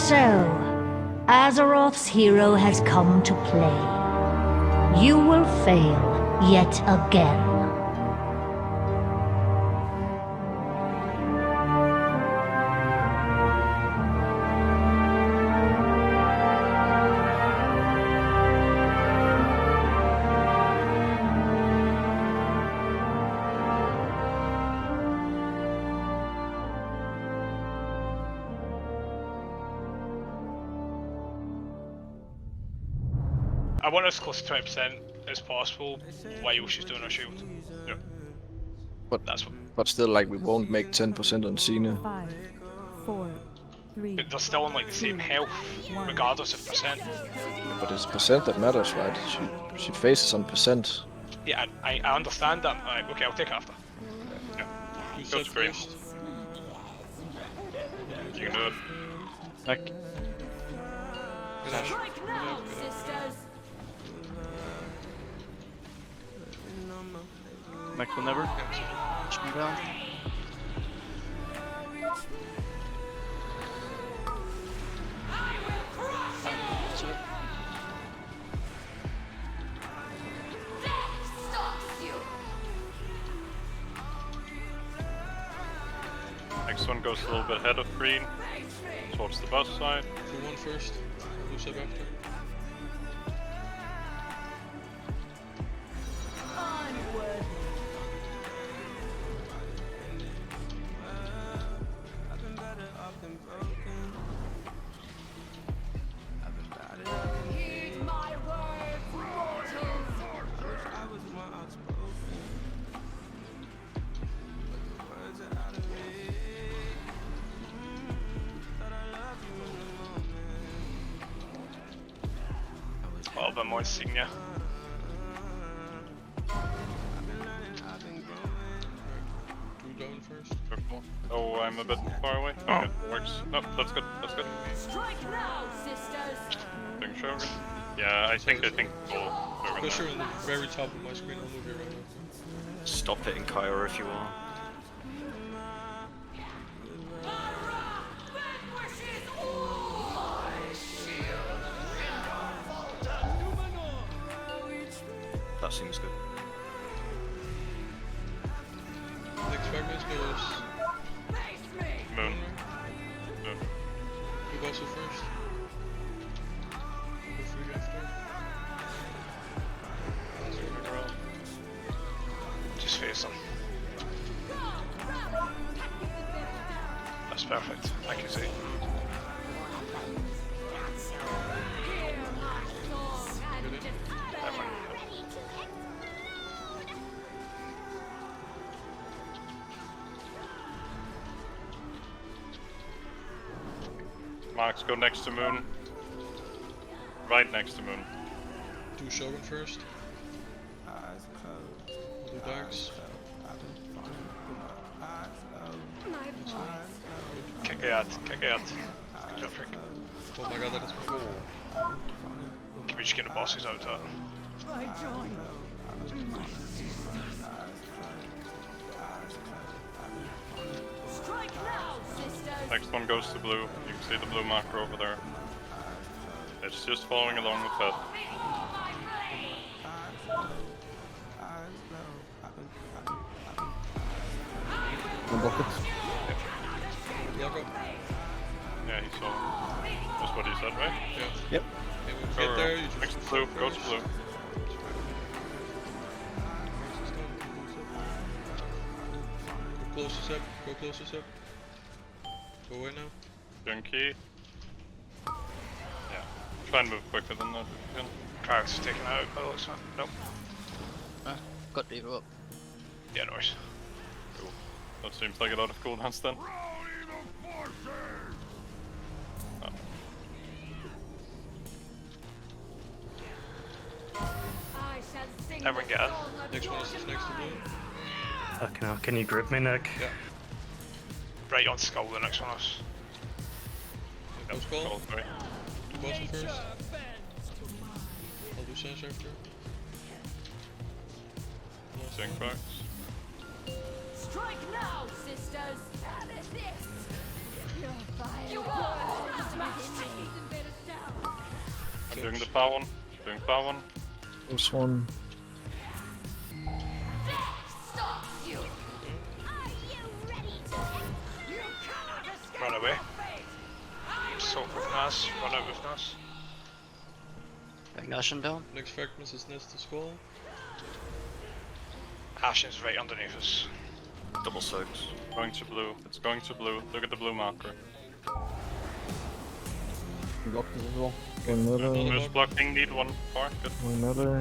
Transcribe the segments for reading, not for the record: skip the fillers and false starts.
So, Azeroth's hero has come to play. You will fail yet again. I want us close to 20% as possible while she's doing her shield. Yeah. But still, like, we won't make 10% on Cena. 5, 4, 3. But they're still on like the same health, regardless of percent. But it's percent that matters, right? She faces on percent. Yeah, I understand that. Alright, okay, I'll take it after. Yeah. You Go said to green. first. You can do it. Like, Good enough. Good enough. Good enough. Max will never. Yeah. Shoot me down. Next one goes a little bit ahead of green, towards the bus side. Do one first. Do sub after. A little bit more senior. Do going first. Careful. Oh, I'm a bit far away. Oh. Okay, works. No, that's good. That's good. Strike now, sisters! Doing Shogun. Yeah, I think we'll Shogun Push her there. in the very top of my screen. I'll move you right now. Stop hitting Kyra if you want. That seems good. Next fragment goes. Moon. Moon. Do Bosu first. Go free after. Just face them. That's perfect. Thank you, Z. Marks, go next to Moon. Right next to Moon. Do Shogun first. I'll do Darks. Kick it out, kick it out. Good job, Frick. Oh my god, that is cool. Can we just get the bosses out of that? Strike now, sisters! Next one goes to blue. You can see the blue marker over there. It's just following along with that. no bucket. Block up. Yeah, he saw. That's what he said, right? Yeah. Yep. Okay, when you get there, you just. Next to blue, go to blue. Go closest up. Go closest up. Go away now. Doing key. Yeah. Try and move quicker than that if you can. Crowd's taken out by the looks of it. Nope. Got Diva up. Yeah, no worries. Cool. That seems like a lot of cooldowns then. Oh. I shall sing Everyone get it. Next one is just next to blue. Fucking hell, can you grip me, Nick? Yeah. Right on skull, the next one is. Go skull. Call, sorry. Do Bosu first. I'll do Sense after. Seeing cracks. Strike now, sisters! Have it this! I'm doing the power one. Doing power one. This one. Run away. Soak with Nas. Run out with Nas. Bring Ashen down. Next fragment is Nest to Skull. Ashen's right underneath us. Double soaks. Going to blue. It's going to blue. Look at the blue marker. Block this as well. Going middle. Who's blocking? Need one for. Good. Going middle.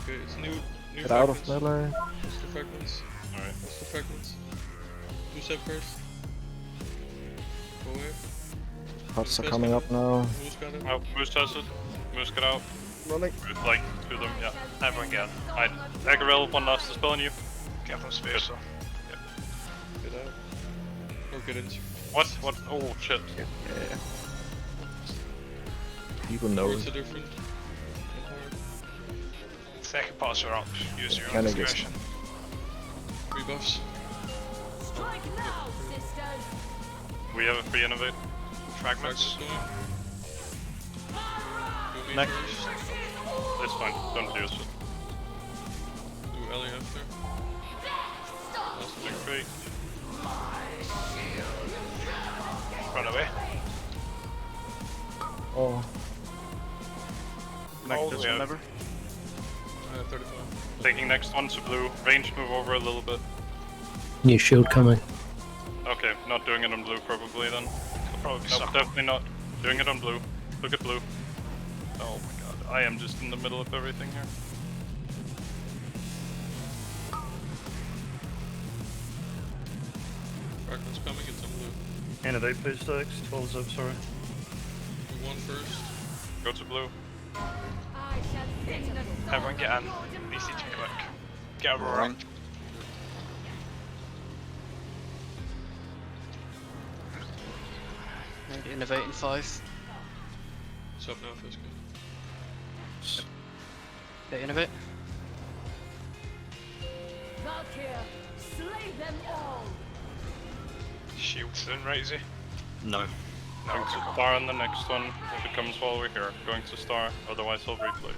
Okay, it's new Get out of fragments. melee. That's the fragments. Alright. That's the fragments. 2 step first. Go away. Pots are coming up now. Who's got it? Oh, Moose has it. Moose get out. Running. Moose, like, to them, yeah. Everyone get. Alright. Agarel, one last to spell on you. Get them space. So. Get out. Or get in. What? What? Oh, shit. Yeah. People know. Where's the different? Second parts are up. Use your own Kinda gets- discretion. Rebuffs. Strike now, sisters. We have a free innovate. Fragments. Going. Do me Next. first. It's fine. Don't use it. Do Ellie after. Big free. Run away. Oh. Next All is the way out. never. 35. Taking next one to blue. Range move over a little bit. New shield coming. Okay, not doing it on blue probably then. It'll probably be No, suck. definitely not. Doing it on blue. Look at blue. Oh my god, I am just in the middle of everything here. Fragments coming, it's on blue. Innovate please, Dex. 12's up, sorry. Do 1 first. Go to blue. I shall sing the song Everyone get of in. your These need to demise. quick. Get Aurora. Innovate in 5. It's up now, feels good. Get innovate. Valkyr, slay them all. Shields in, right, is he? No. Going to star on the next one if it comes while we're here. Going to star, otherwise I'll replace.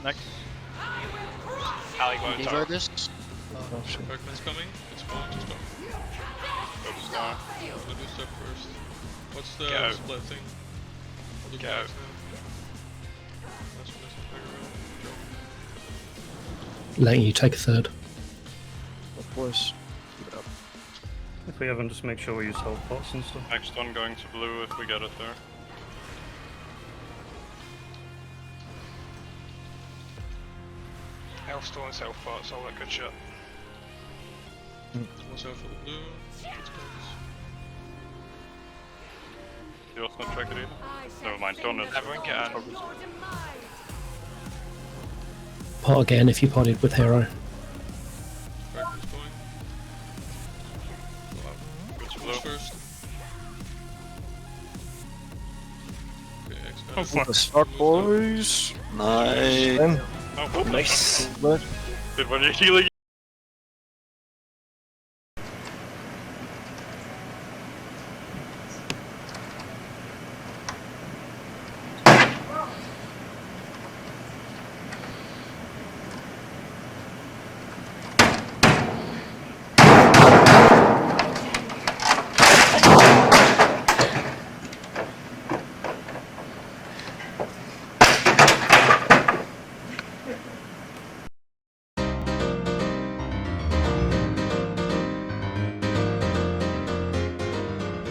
Next. Ali going to Devo tower. this. Oh shit. Fragments coming, it's going to stop. Go to star. I'll do step first. What's the Get out. split thing? I'll do Get blacks out. now. Last one is Agarel. Letting you take a third. Of course. Keep it up. If we haven't, just make sure we use health pots and stuff. Next one going to blue if we get it there. Hellstone, self parts, all that good shit. Watch out for the blue. Let's go. You also not track it either? I shall Never mind, sing don't the it. Everyone get in. song of your demise. Pot again if you potted with hero. Fragments going. Go out. Go to Who's blue. first? Okay, X got Oh, it. fuck. The start, boys. Nice. Then. Oh, Nice. Good when you're healing.